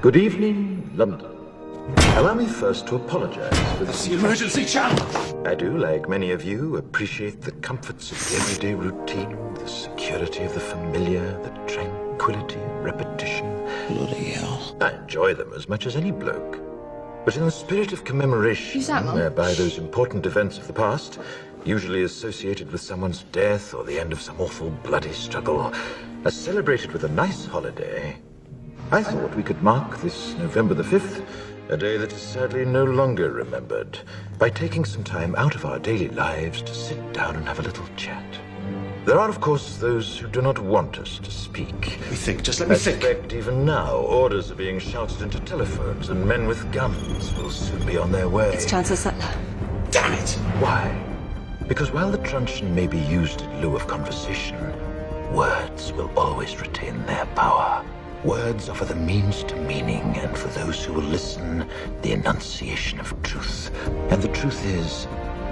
Good evening, London. Allow me first to apologize for this. The emergency channel! I do, like many of you, appreciate the comforts of the everyday routine, the security of the familiar, the tranquility of repetition. Bloody hell. I enjoy them as much as any bloke. But in the spirit of commemoration, whereby those important events of the past, usually associated with someone's death or the end of some awful bloody struggle, are celebrated with a nice holiday, I thought we could mark this November the 5th, a day that is sadly no longer remembered, by taking some time out of our daily lives to sit down and have a little chat. There are, of course, those who do not want us to speak. Just let me think. I suspect even now orders are being shouted into telephones and men with guns will soon be on their way. It's Chancellor Sutler. Damn it! Why? Because while the truncheon may be used in lieu of conversation, words will always retain their power. Words offer the means to meaning, and for those who will listen, the enunciation of truth. And the truth is,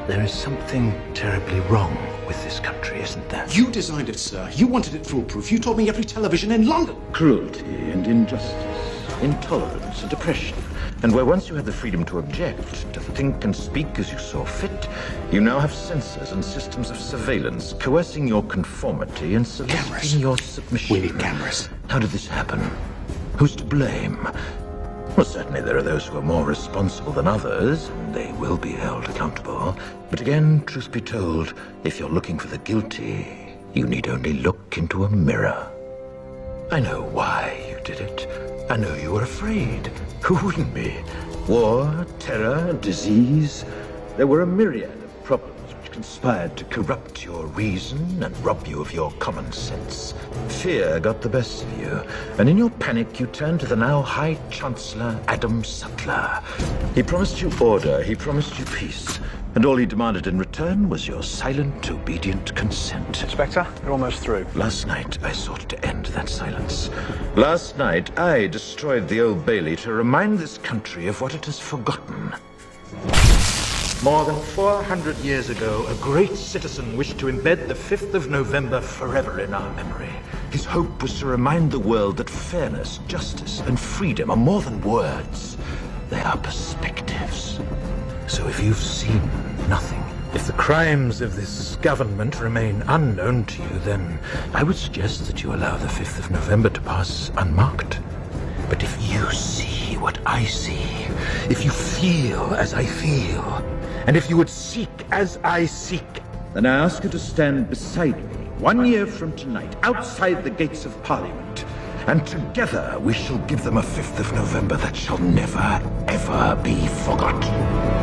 there is something terribly wrong with this country, isn't there? You designed it, sir. You wanted it foolproof. You told me every television in London. Cruelty and injustice, intolerance and oppression. And where once you had the freedom to object, to think and speak as you saw fit, you now have censors and systems of surveillance coercing your conformity and soliciting your submission. We need cameras. How did this happen? Who's to blame? Well, certainly there are those who are more responsible than others, and they will be held accountable. But again, truth be told, if you're looking for the guilty, you need only look into a mirror. I know why you did it. I know you were afraid. Who wouldn't be? War, terror, disease. There were a myriad of problems which conspired to corrupt your reason and rob you of your common sense. Fear got the best of you, and in your panic you turned to the now High Chancellor Adam Sutler. He promised you order, he promised you peace, and all he demanded in return was your silent, obedient consent. Inspector, you're almost through. Last night, I sought to end that silence. Last night, I destroyed the Old Bailey to remind this country of what it has forgotten. More than 400 years ago, a great citizen wished to embed the 5th of November forever in our memory. His hope was to remind the world that fairness, justice, and freedom are more than words. They are perspectives. So if you've seen nothing, if the crimes of this government remain unknown to you, then I would suggest that you allow the 5th of November to pass unmarked. But if you see what I see, if you feel as I feel, and if you would seek as I seek, then I ask you to stand beside me 1 year from tonight, outside the gates of Parliament, and together we shall give them a 5th of November that shall never, ever be forgotten.